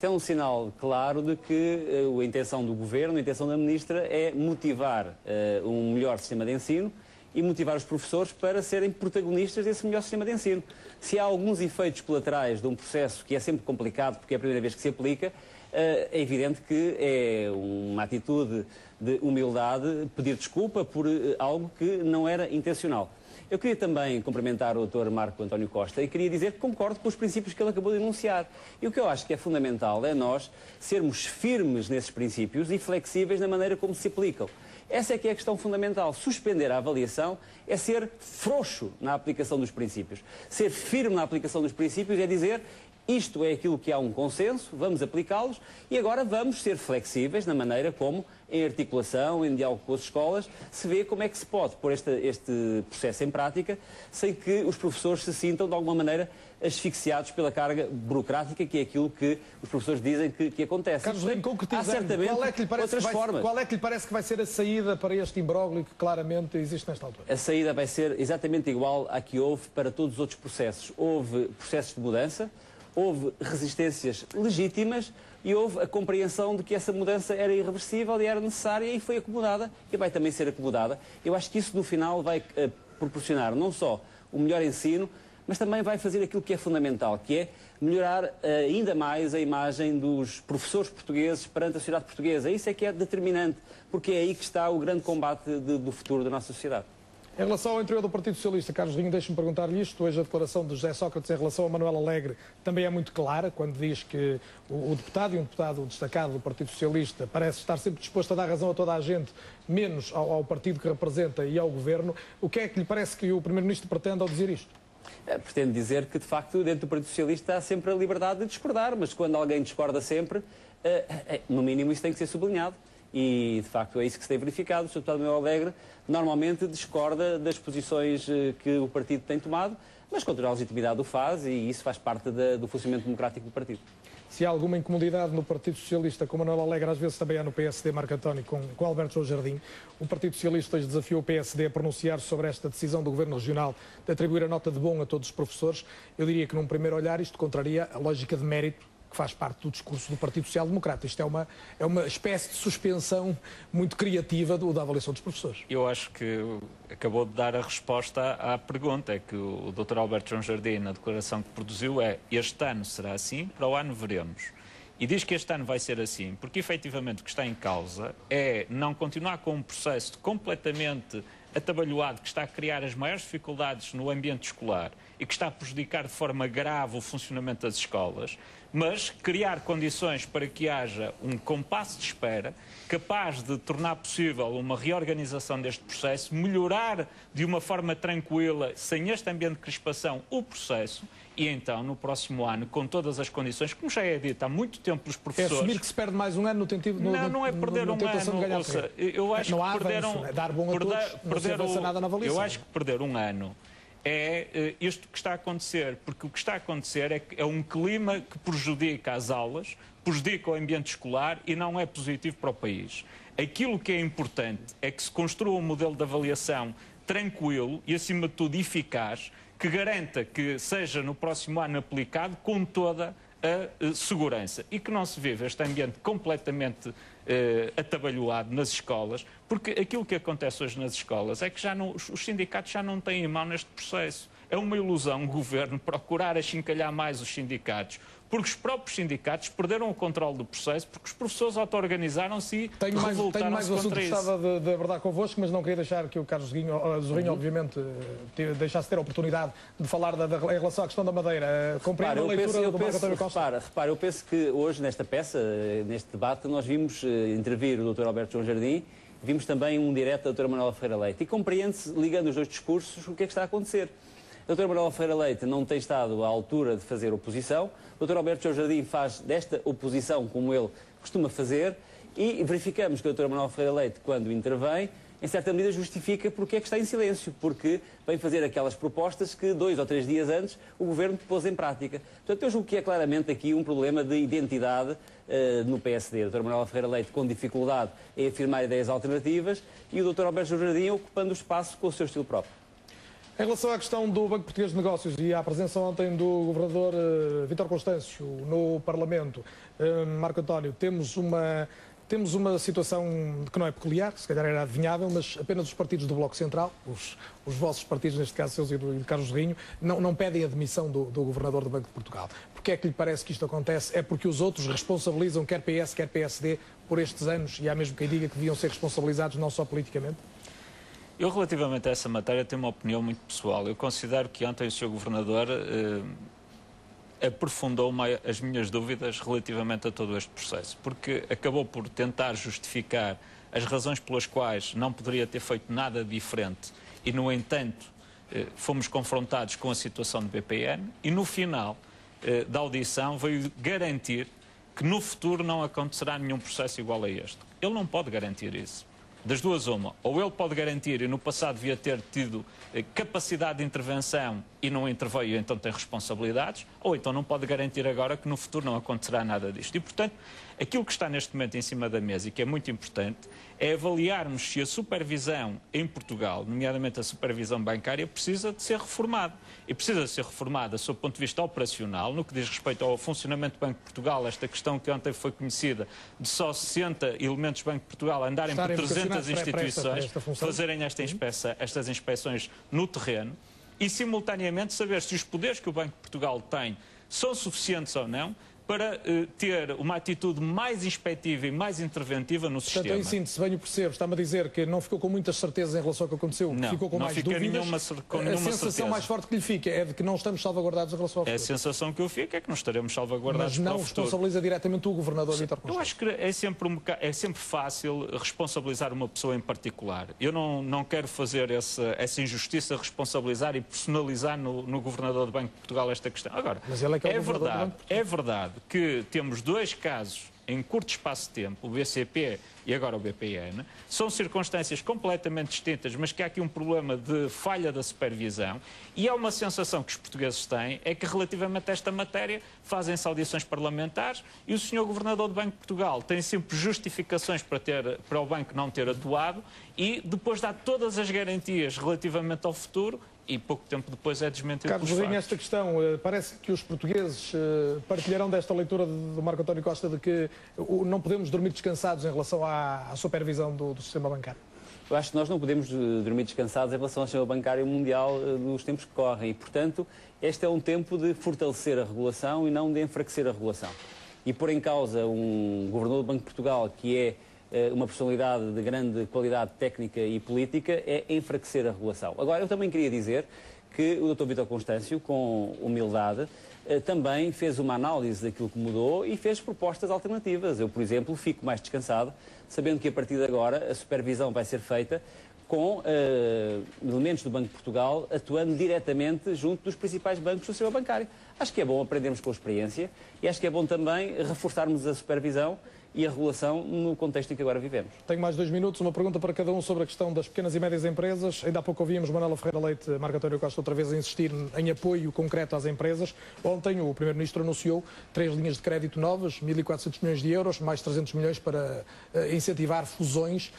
É um sinal claro de que a intenção do Governo, a intenção da Ministra é motivar um melhor sistema de ensino e motivar os professores para serem protagonistas desse melhor sistema de ensino. Se há alguns efeitos colaterais de um processo que é sempre complicado, porque é a primeira vez que se aplica, é evidente que é uma atitude de humildade pedir desculpa por algo que não era intencional. Eu queria também cumprimentar o Dr. Marco António Costa e queria dizer que concordo com os princípios que ele acabou de enunciar. E o que eu acho que é fundamental é nós sermos firmes nesses princípios e flexíveis na maneira como se aplicam. Essa é que é a questão fundamental. Suspender a avaliação é ser frouxo na aplicação dos princípios. Ser firme na aplicação dos princípios é dizer isto é aquilo que há um consenso, vamos aplicá-los e agora vamos ser flexíveis na maneira como, em articulação, em diálogo com as escolas, se vê como é que se pode pôr este processo em prática sem que os professores se sintam, de alguma maneira, asfixiados pela carga burocrática, que é aquilo que os professores dizem que acontece. Carlos Lino, concretizando, há certamente qual é que lhe parece que vai ser a saída para este imbróglio que claramente existe nesta altura? A saída vai ser exatamente igual à que houve para todos os outros processos. Houve processos de mudança, houve resistências legítimas e houve a compreensão de que essa mudança era irreversível e era necessária e foi acomodada e vai também ser acomodada. Eu acho que isso no final vai proporcionar não só o melhor ensino, mas também vai fazer aquilo que é fundamental, que é melhorar ainda mais a imagem dos professores portugueses perante a sociedade portuguesa. Isso é que é determinante, porque é aí que está o grande combate do futuro da nossa sociedade. Em relação ao interior do Partido Socialista, Carlos Rinho, deixe-me perguntar-lhe isto. Hoje a declaração de José Sócrates em relação a Manuel Alegre também é muito clara, quando diz que o deputado e um deputado destacado do Partido Socialista parece estar sempre disposto a dar razão a toda a gente, menos ao partido que representa e ao Governo. O que é que lhe parece que o Primeiro-Ministro pretende ao dizer isto? Pretendo dizer que, de facto, dentro do Partido Socialista há sempre a liberdade de discordar, mas quando alguém discorda sempre, no mínimo isso tem que ser sublinhado. E, de facto, é isso que se tem verificado. O Sr. Deputado Manuel Alegre normalmente discorda das posições que o partido tem tomado, mas com toda a legitimidade o faz e isso faz parte do funcionamento democrático do partido. Se há alguma incomodidade no Partido Socialista com Manuel Alegre, às vezes também há no PSD, Marco António, com Alberto João Jardim. O Partido Socialista hoje desafiou o PSD a pronunciar-se sobre esta decisão do Governo Regional de atribuir a nota de bom a todos os professores. Eu diria que, num primeiro olhar, isto contraria a lógica de mérito que faz parte do discurso do Partido Social Democrata. Isto é uma espécie de suspensão muito criativa da avaliação dos professores. Eu acho que acabou de dar a resposta à pergunta, é que o Dr. Alberto João Jardim, na declaração que produziu, este ano será assim, para o ano veremos. E diz que este ano vai ser assim, porque efetivamente o que está em causa é não continuar com um processo completamente atabalhoado que está a criar as maiores dificuldades no ambiente escolar e que está a prejudicar de forma grave o funcionamento das escolas, mas criar condições para que haja um compasso de espera capaz de tornar possível uma reorganização deste processo, melhorar de uma forma tranquila, sem este ambiente de crispação, o processo e então, no próximo ano, com todas as condições, como já é dito há muito tempo pelos professores... É assumir que se perde mais um ano no tentativo... Não é perder um ano, ouça, eu acho não que perderam... É dar bom a todos, não se avança nada na avaliação. Eu acho que perder um ano é isto que está a acontecer, porque o que está a acontecer é um clima que prejudica as aulas, prejudica o ambiente escolar e não é positivo para o país. Aquilo que é importante é que se construa um modelo de avaliação tranquilo e, acima de tudo, eficaz, que garanta que seja no próximo ano aplicado com toda a segurança e que não se vive este ambiente completamente atabalhoado nas escolas, porque aquilo que acontece hoje nas escolas é que os sindicatos já não têm mão neste processo. É uma ilusão o governo procurar achincalhar mais os sindicatos, porque os próprios sindicatos perderam o controle do processo, porque os professores auto-organizaram-se e revoltaram-se contra isso. Tenho mais um assunto que gostava de abordar convosco, mas não queria deixar que o Carlos Zorrinho, obviamente, deixasse ter a oportunidade de falar em relação à questão da Madeira. Compreendo a leitura do Marco António Costa? Repara, eu penso que hoje, nesta peça, neste debate, nós vimos intervir o Dr. Alberto João Jardim, vimos também um direto da Dra. Manuela Ferreira Leite, e compreende-se, ligando os dois discursos, o que é que está a acontecer. A Dra. Manuela Ferreira Leite não tem estado à altura de fazer oposição, o Dr. Alberto João Jardim faz desta oposição como ele costuma fazer, e verificamos que a Dra. Manuela Ferreira Leite, quando intervém, em certa medida justifica porque é que está em silêncio, porque vem fazer aquelas propostas que 2 ou 3 dias antes o Governo pôs em prática. Portanto, eu julgo que é claramente aqui um problema de identidade no PSD. A Dra. Manuela Ferreira Leite com dificuldade em afirmar ideias alternativas e o Dr. Alberto João Jardim ocupando o espaço com o seu estilo próprio. Em relação à questão do Banco Português de Negócios e à presença ontem do governador Vítor Constâncio no Parlamento, Marco António, temos uma situação que não é peculiar, se calhar era adivinhável, mas apenas os partidos do Bloco Central, os vossos partidos, neste caso seus e do Carlos Rinho, não pedem a demissão do governador do Banco de Portugal. Porquê é que lhe parece que isto acontece? É porque os outros responsabilizam quer PS, quer PSD por estes anos e há mesmo quem diga que deviam ser responsabilizados não só politicamente? Eu, relativamente a essa matéria, tenho uma opinião muito pessoal. Eu considero que ontem o Sr. Governador aprofundou as minhas dúvidas relativamente a todo este processo, porque acabou por tentar justificar as razões pelas quais não poderia ter feito nada diferente e, no entanto, fomos confrontados com a situação do BPN e, no final da audição, veio garantir que no futuro não acontecerá nenhum processo igual a este. Ele não pode garantir isso. Das duas uma, ou ele pode garantir, e no passado devia ter tido capacidade de intervenção e não interveio, então tem responsabilidades, ou então não pode garantir agora que no futuro não acontecerá nada disto. E, portanto, aquilo que está neste momento em cima da mesa e que é muito importante é avaliarmos se a supervisão em Portugal, nomeadamente a supervisão bancária, precisa de ser reformada. E precisa de ser reformada, sob o ponto de vista operacional, no que diz respeito ao funcionamento do Banco de Portugal, esta questão que ontem foi conhecida, de só 60 elementos do Banco de Portugal andarem por 300 instituições, fazerem estas inspeções no terreno e, simultaneamente, saber se os poderes que o Banco de Portugal tem são suficientes ou não para ter uma atitude mais inspectiva e mais interventiva no sistema. Portanto, em síntese, bem o percebo, está-me a dizer que não ficou com muitas certezas em relação ao que aconteceu, não, ficou com não mais fica dúvidas. Com nenhuma a sensação certeza. mais forte que lhe fica é de que não estamos salvaguardados em relação ao futuro. A sensação que eu fico é que não estaremos salvaguardados. Mas não responsabiliza diretamente o governador Vítor Constâncio. Eu acho que é sempre fácil responsabilizar uma pessoa em particular. Eu não quero fazer essa injustiça, responsabilizar e personalizar no governador do Banco de Portugal esta questão. Agora, mas ele é que é verdade que temos dois casos em curto espaço de tempo, o BCP e agora o BPN, são circunstâncias completamente distintas, mas que há aqui um problema de falha da supervisão e há uma sensação que os portugueses têm, é que relativamente a esta matéria fazem-se audições parlamentares e o Sr. Governador do Banco de Portugal tem sempre justificações para o Banco não ter atuado e depois dá todas as garantias relativamente ao futuro e pouco tempo depois é desmentido pelos Carlos Rinho, factos. esta questão, parece que os portugueses partilharão desta leitura do Marco António Costa de que não podemos dormir descansados em relação à supervisão do sistema bancário? Eu acho que nós não podemos dormir descansados em relação ao sistema bancário mundial dos tempos que correm e, portanto, este é um tempo de fortalecer a regulação e não de enfraquecer a regulação. E pôr em causa um governador do Banco de Portugal que é uma personalidade de grande qualidade técnica e política é enfraquecer a regulação. Agora, eu também queria dizer que o Dr. Vítor Constâncio, com humildade, também fez uma análise daquilo que mudou e fez propostas alternativas. Eu, por exemplo, fico mais descansado, sabendo que a partir de agora a supervisão vai ser feita com elementos do Banco de Portugal atuando diretamente junto dos principais bancos do sistema bancário. Acho que é bom aprendermos com a experiência e acho que é bom também reforçarmos a supervisão e a regulação no contexto em que agora vivemos. Tenho mais 2 minutos, uma pergunta para cada um sobre a questão das pequenas e médias empresas. Ainda há pouco ouvimos Manuela Ferreira Leite, Marco António Costa outra vez a insistir em apoio concreto às empresas. Ontem o Primeiro-Ministro anunciou 3 linhas de crédito novas, 1.400 milhões de euros, mais 300 milhões para incentivar fusões.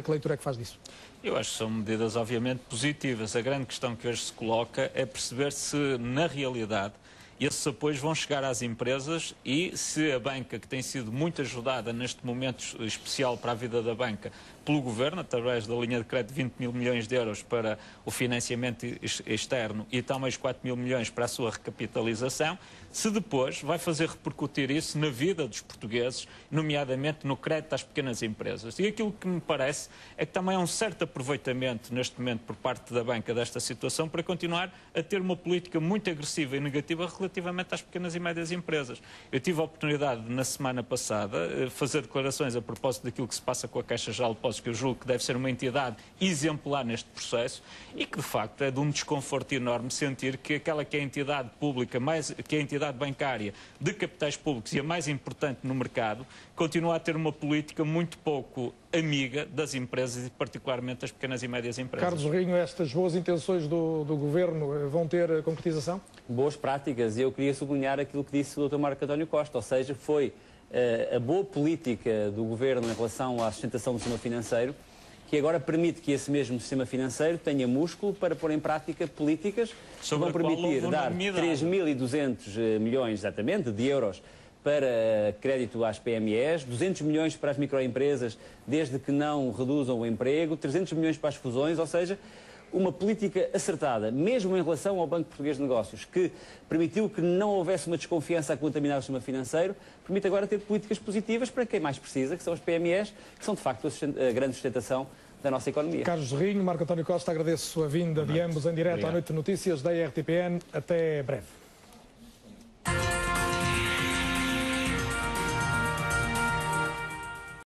Que leitura é que faz disso? Eu acho que são medidas obviamente positivas. A grande questão que hoje se coloca é perceber se, na realidade, esses apoios vão chegar às empresas e se a banca, que tem sido muito ajudada neste momento especial para a vida da banca pelo Governo, através da linha de crédito de 20 mil milhões de euros para o financiamento externo e também os 4 mil milhões para a sua recapitalização, se depois vai fazer repercutir isso na vida dos portugueses, nomeadamente no crédito às pequenas empresas. E aquilo que me parece é que também há um certo aproveitamento neste momento por parte da banca desta situação para continuar a ter uma política muito agressiva e negativa relativamente às pequenas e médias empresas. Eu tive a oportunidade, na semana passada, fazer declarações a propósito daquilo que se passa com a Caixa Geral de Depósitos, que eu julgo que deve ser uma entidade exemplar neste processo e que, de facto, é de um desconforto enorme sentir que aquela que é a entidade pública, que é a entidade bancária de capitais públicos e a mais importante no mercado, continua a ter uma política muito pouco amiga das empresas e particularmente das pequenas e médias empresas. Carlos Rinho, estas boas intenções do Governo vão ter concretização? Boas práticas, e eu queria sublinhar aquilo que disse o Dr. Marco António Costa, ou seja, foi a boa política do Governo em relação à sustentação do sistema financeiro que agora permite que esse mesmo sistema financeiro tenha músculo para pôr em prática políticas que vão permitir dar 3.200 milhões, exatamente, de euros para crédito às PMEs, 200 milhões para as microempresas, desde que não reduzam o emprego, 300 milhões para as fusões, ou seja, uma política acertada, mesmo em relação ao Banco Português de Negócios, que permitiu que não houvesse uma desconfiança a contaminar o sistema financeiro, permite agora ter políticas positivas para quem mais precisa, que são as PMEs, que são de facto a grande sustentação da nossa economia. Carlos Rinho, Marco António Costa, agradeço a vinda de ambos em direto à Noite de Notícias da RTPN. Até breve.